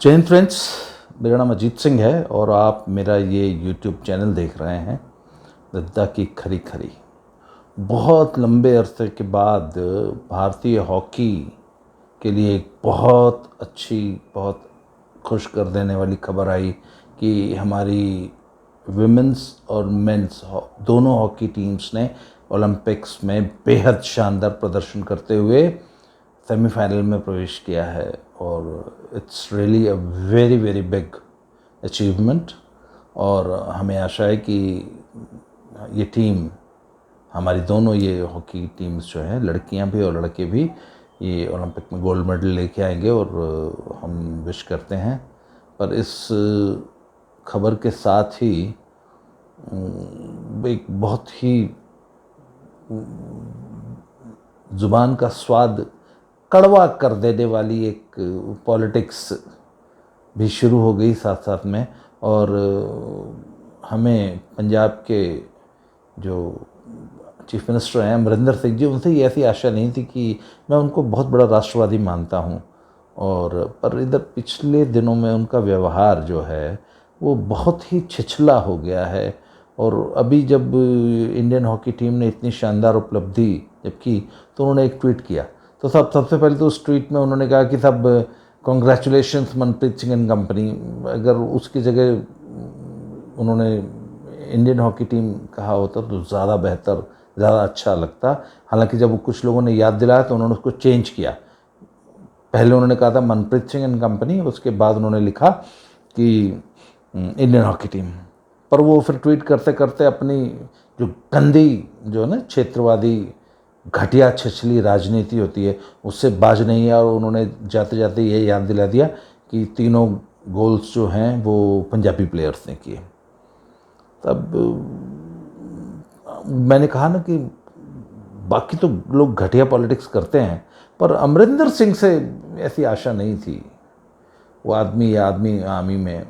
जय हिंद फ्रेंड्स, मेरा नाम अजीत सिंह है और आप मेरा ये यूट्यूब चैनल देख रहे हैं दद्दा की खरी खरी। बहुत लंबे अरसे के बाद भारतीय हॉकी के लिए एक बहुत अच्छी, बहुत खुश कर देने वाली खबर आई कि हमारी विमेंस और मेंस दोनों हॉकी टीम्स ने ओलंपिक्स में बेहद शानदार प्रदर्शन करते हुए सेमीफाइनल में प्रवेश किया है। और it's really a very very big achievement और हमें आशा है कि ये टीम, हमारी दोनों ये हॉकी टीम्स जो हैं, लड़कियां भी और लड़के भी, ये ओलंपिक में गोल्ड मेडल लेके आएंगे और हम विश करते हैं। पर इस खबर के साथ ही एक बहुत ही ज़ुबान का स्वाद कड़वा कर देने वाली एक पॉलिटिक्स भी शुरू हो गई साथ साथ में। और हमें पंजाब के जो चीफ मिनिस्टर हैं अमरिंदर सिंह जी, उनसे ये ऐसी आशा नहीं थी कि मैं उनको बहुत बड़ा राष्ट्रवादी मानता हूँ, और पर इधर पिछले दिनों में उनका व्यवहार जो है वो बहुत ही छिछला हो गया है। और अभी जब इंडियन हॉकी टीम ने इतनी शानदार उपलब्धि जब की तो उन्होंने एक ट्वीट किया, तो सबसे पहले तो उस ट्वीट में उन्होंने कहा कि सब congratulations Manpreet Singh and company. अगर उसकी जगह उन्होंने इंडियन हॉकी टीम कहा होता तो ज़्यादा बेहतर, ज़्यादा अच्छा लगता। हालांकि जब कुछ लोगों ने याद दिलाया तो उन्होंने उसको चेंज किया। पहले उन्होंने कहा था मनप्रीत सिंह एंड कंपनी, उसके बाद उन्होंने लिखा कि इंडियन हॉकी टीम। पर वो फिर ट्वीट करते करते अपनी जो गंदी, जो है ना, क्षेत्रवादी घटिया छिछली राजनीति होती है उससे बाज नहीं है, और उन्होंने जाते जाते ये याद दिला दिया कि तीनों गोल्स जो हैं वो पंजाबी प्लेयर्स ने किए। तब मैंने कहा ना कि बाकी तो लोग घटिया पॉलिटिक्स करते हैं, पर अमरिंदर सिंह से ऐसी आशा नहीं थी। वो आदमी आर्मी में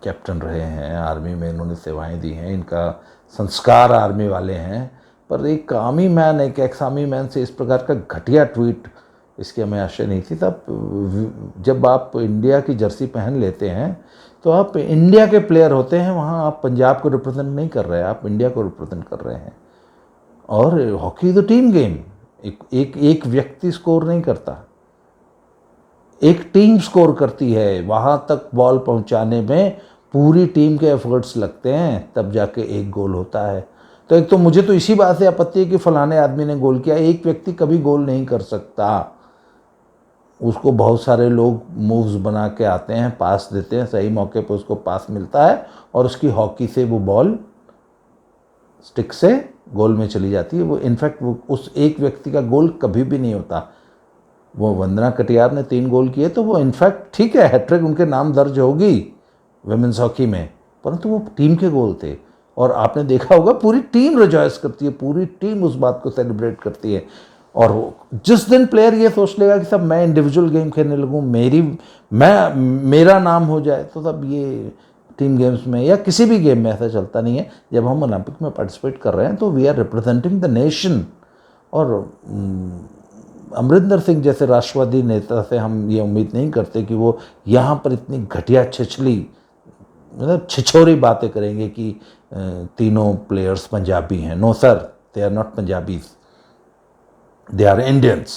कैप्टन रहे हैं, आर्मी में इन्होंने सेवाएं दी हैं, इनका संस्कार आर्मी वाले हैं। पर एक आर्मी मैन, एक एक्स आर्मी मैन से इस प्रकार का घटिया ट्वीट, इसकी हमें आशा नहीं थी। तब जब आप इंडिया की जर्सी पहन लेते हैं तो आप इंडिया के प्लेयर होते हैं, वहाँ आप पंजाब को रिप्रेजेंट नहीं कर रहे हैं, आप इंडिया को रिप्रेजेंट कर रहे हैं। और hockey is a team game. एक व्यक्ति स्कोर नहीं करता, एक टीम स्कोर करती है। वहाँ तक बॉल पहुँचाने में पूरी टीम के एफर्ट्स लगते हैं, तब जाके एक गोल होता है। तो एक तो मुझे तो इसी बात से आपत्ति है कि फलाने आदमी ने गोल किया। एक व्यक्ति कभी गोल नहीं कर सकता, उसको बहुत सारे लोग मूव्स बना के आते हैं, पास देते हैं, सही मौके पर उसको पास मिलता है और उसकी हॉकी से वो बॉल स्टिक से गोल में चली जाती है। वो इनफैक्ट वो उस एक व्यक्ति का गोल कभी भी नहीं होता। वो वंदना कटियार ने 3 गोल किए तो वो इनफैक्ट ठीक है, हैट्रिक उनके नाम दर्ज होगी वुमेन्स हॉकी में, परंतु वो टीम के गोल थे। और आपने देखा होगा पूरी टीम रिजॉयस करती है, पूरी टीम उस बात को सेलिब्रेट करती है। और जिस दिन प्लेयर ये सोच लेगा कि सब मैं इंडिविजुअल गेम खेलने लगूँ, मेरा नाम हो जाए, तो तब ये टीम गेम्स में या किसी भी गेम में ऐसा चलता नहीं है। जब हम ओलंपिक में पार्टिसिपेट कर रहे हैं तो we are representing the nation. और अमरिंदर सिंह जैसे राष्ट्रवादी नेता से हम ये उम्मीद नहीं करते कि वो यहाँ पर इतनी घटिया छिछली, मतलब छिछोरी बातें करेंगे कि तीनों प्लेयर्स पंजाबी हैं। No sir, they are not Punjabis, they are Indians.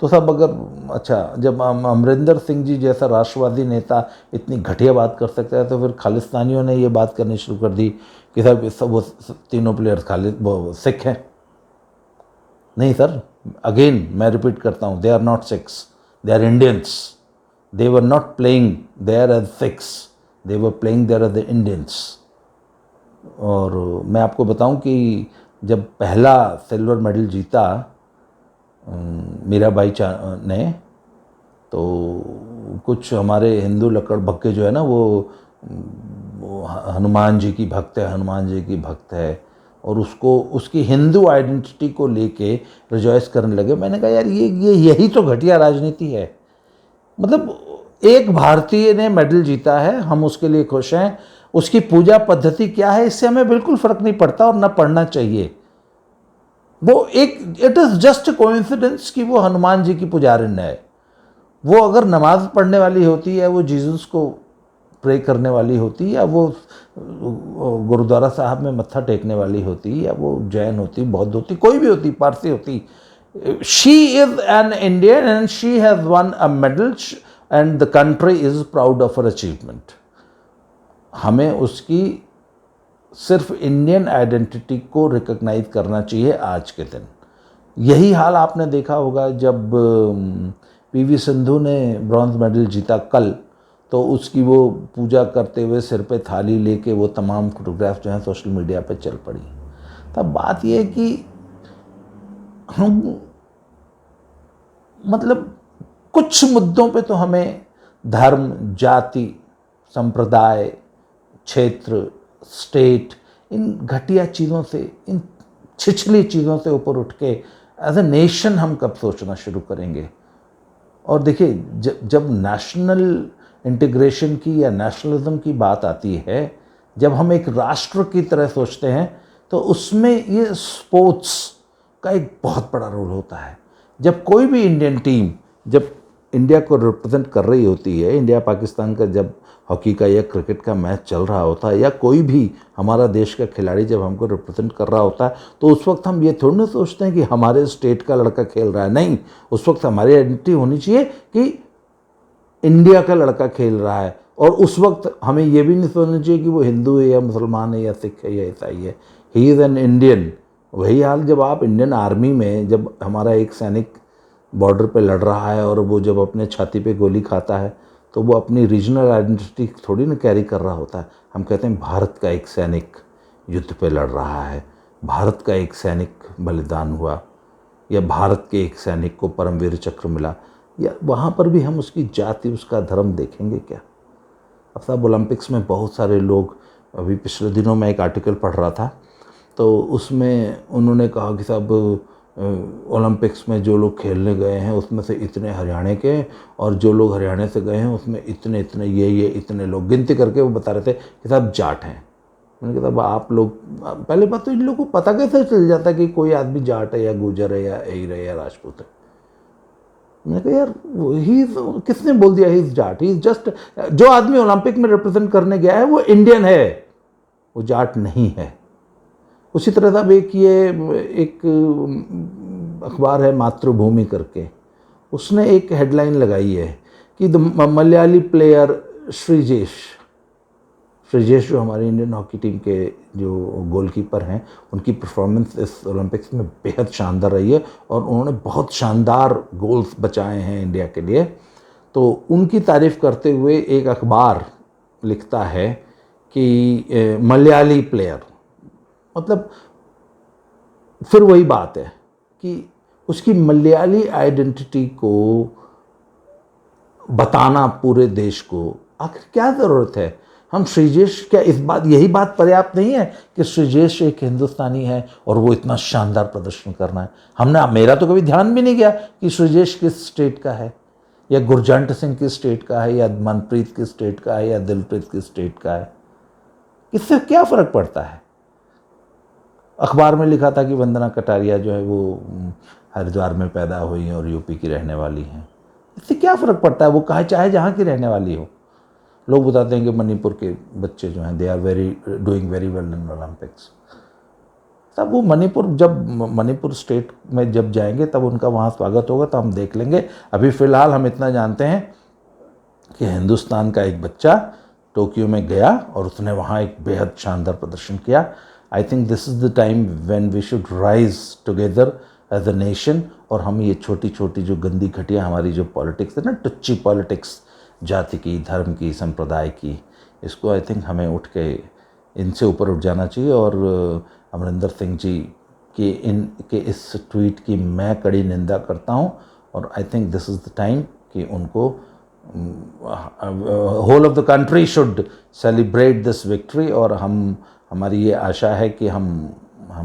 तो सब अगर अच्छा, जब अमरिंदर सिंह जी जैसा राष्ट्रवादी नेता इतनी घटिया बात कर सकता है तो फिर खालिस्तानियों ने ये बात करनी शुरू कर दी कि सब वो तीनों प्लेयर्स वो सिख हैं। नहीं सर, अगेन मैं रिपीट करता हूँ, they are not Sikhs, they are Indians. They were not playing there as Sikhs, they were playing there as the Indians. और मैं आपको बताऊं कि जब पहला सिल्वर मेडल जीता मीराबाई ने, तो कुछ हमारे हिंदू लकड़ भक्के जो है ना, वो हनुमान जी की भक्त है, हनुमान जी की भक्त है, और उसको उसकी हिंदू आइडेंटिटी को लेके रिजॉयस करने लगे। मैंने कहा यार ये यही तो घटिया राजनीति है। मतलब एक भारतीय ने मेडल जीता है, हम उसके लिए खुश हैं। उसकी पूजा पद्धति क्या है इससे हमें बिल्कुल फर्क नहीं पड़ता और ना पड़ना चाहिए। वो एक इट इज जस्ट कोइंसिडेंस कि वो हनुमान जी की पुजारिन है। वो अगर नमाज पढ़ने वाली होती, या वो जीसस को प्रे करने वाली होती, या वो गुरुद्वारा साहब में मत्था टेकने वाली होती, या वो जैन होती, बौद्ध होती, कोई भी होती, पारसी होती, she is an Indian and she has one a medal and the country is proud of her achievement. हमें उसकी सिर्फ इंडियन आइडेंटिटी को रिकॉग्नाइज करना चाहिए आज के दिन। यही हाल आपने देखा होगा जब पीवी सिंधु ने ब्रॉन्ज मेडल जीता कल, तो उसकी वो पूजा करते हुए सिर पे थाली लेके वो तमाम फोटोग्राफ जो हैं सोशल मीडिया पे चल पड़ी। तब बात ये है कि हम मतलब कुछ मुद्दों पे तो हमें धर्म, जाति, संप्रदाय, क्षेत्र, स्टेट, इन घटिया चीज़ों से, इन छिछली चीज़ों से ऊपर उठ के एज ए नेशन हम कब सोचना शुरू करेंगे। और देखिए, जब नेशनल इंटीग्रेशन की या नेशनलिज्म की बात आती है, जब हम एक राष्ट्र की तरह सोचते हैं, तो उसमें ये स्पोर्ट्स का एक बहुत बड़ा रोल होता है। जब कोई भी इंडियन टीम जब इंडिया को रिप्रेजेंट कर रही होती है, इंडिया पाकिस्तान का जब हॉकी का या क्रिकेट का मैच चल रहा होता है, या कोई भी हमारा देश का खिलाड़ी जब हमको रिप्रेजेंट कर रहा होता है, तो उस वक्त हम ये थोड़ी ना सोचते हैं कि हमारे स्टेट का लड़का खेल रहा है। नहीं, उस वक्त हमारी आइडेंटिटी होनी चाहिए कि इंडिया का लड़का खेल रहा है। और उस वक्त हमें ये भी नहीं सोचना चाहिए कि वो हिंदू है या मुसलमान है या सिख है या ईसाई है। He is an Indian. वही हाल जब आप इंडियन आर्मी में, जब हमारा एक सैनिक बॉर्डर पे लड़ रहा है और वो जब अपने छाती पे गोली खाता है, तो वो अपनी रीजनल आइडेंटिटी थोड़ी ना कैरी कर रहा होता है। हम कहते हैं भारत का एक सैनिक युद्ध पे लड़ रहा है, भारत का एक सैनिक बलिदान हुआ, या भारत के एक सैनिक को परमवीर चक्र मिला। या वहाँ पर भी हम उसकी जाति, उसका धर्म देखेंगे क्या? अब साहब, ओलंपिक्स में बहुत सारे लोग, अभी पिछले दिनों मैं एक आर्टिकल पढ़ रहा था, तो उसमें उन्होंने कहा कि साहब ओलंपिक्स में जो लोग खेलने गए हैं उसमें से इतने हरियाणा के हैं, और जो लोग हरियाणा से गए हैं उसमें इतने इतने ये इतने लोग, गिनती करके वो बता रहे थे कि साहब जाट हैं। मैंने कहा, आप लोग, पहले बात तो इन लोगों को पता कैसे चल जाता है कि कोई आदमी जाट है या गुजर है या एयर है या राजपूत है? मैंने कहा, यार ही किसने बोल दिया he is Jat? He is just, जो आदमी ओलंपिक में रिप्रेजेंट करने गया है वो इंडियन है, वो जाट नहीं है। उसी तरह साहब एक अखबार है मातृभूमि करके, उसने एक हेडलाइन लगाई है कि द मलयाली प्लेयर श्रीजेश जो हमारी इंडियन हॉकी टीम के जो गोलकीपर हैं, उनकी परफॉर्मेंस इस ओलंपिक्स में बेहद शानदार रही है और उन्होंने बहुत शानदार गोल्स बचाए हैं इंडिया के लिए। तो उनकी तारीफ़ करते हुए एक अखबार लिखता है कि मलयाली प्लेयर, मतलब फिर वही बात है कि उसकी मलयाली आइडेंटिटी को बताना पूरे देश को, आखिर क्या ज़रूरत है? हम श्रीजेश, क्या यही बात पर्याप्त नहीं है कि श्रीजेश एक हिंदुस्तानी है और वो इतना शानदार प्रदर्शन करना है? मेरा तो कभी ध्यान भी नहीं गया कि श्रीजेश किस स्टेट का है, या गुरजंट सिंह किस स्टेट का है, या मनप्रीत किस स्टेट का है, या दिलप्रीत किस स्टेट का है। इससे क्या फ़र्क पड़ता है? अखबार में लिखा था कि वंदना कटारिया जो है वो हरिद्वार में पैदा हुई हैं और यूपी की रहने वाली हैं। इससे क्या फ़र्क पड़ता है? वो चाहे जहाँ की रहने वाली हो। लोग बताते हैं कि मणिपुर के बच्चे जो हैं they are doing very well in Olympics. तब वो मणिपुर स्टेट में जब जाएंगे तब उनका वहाँ स्वागत होगा, तो हम देख लेंगे। अभी फ़िलहाल हम इतना जानते हैं कि हिंदुस्तान का एक बच्चा टोक्यो में गया और उसने वहाँ एक बेहद शानदार प्रदर्शन किया। I think this is the time when we should rise together as a nation, और हम ये छोटी छोटी जो गंदी घटिया हमारी जो पॉलिटिक्स है ना, टुच्ची पॉलिटिक्स, जाति की, धर्म की, संप्रदाय की, इसको आई थिंक हमें उठ के इनसे ऊपर उठ जाना चाहिए। और अमरिंदर सिंह जी के इस ट्वीट की मैं कड़ी निंदा करता हूँ, और I think this is the time कि उनको whole of the country should celebrate this victory. और हमारी ये आशा है कि हम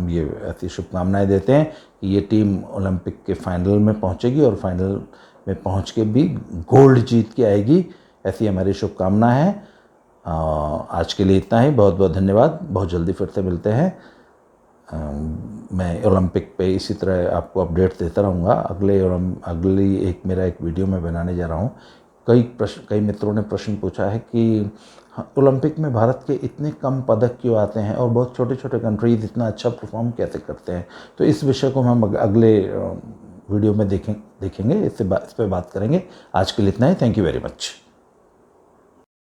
ये ऐसी शुभकामनाएं देते हैं कि ये टीम ओलंपिक के फाइनल में पहुंचेगी और फाइनल में पहुंच के भी गोल्ड जीत के आएगी, ऐसी हमारी शुभकामना है। आज के लिए इतना ही। बहुत बहुत धन्यवाद। बहुत जल्दी फिर से मिलते हैं। मैं ओलंपिक पे इसी तरह आपको अपडेट देता रहूँगा। अगली मेरा एक वीडियो मैं बनाने जा रहा हूँ। कई मित्रों ने प्रश्न पूछा है कि ओलंपिक में भारत के इतने कम पदक क्यों आते हैं और बहुत छोटे छोटे कंट्रीज इतना अच्छा परफॉर्म कैसे करते हैं। तो इस विषय को हम अगले वीडियो में देखेंगे, इस पर बात करेंगे। आज के लिए इतना ही। Thank you very much.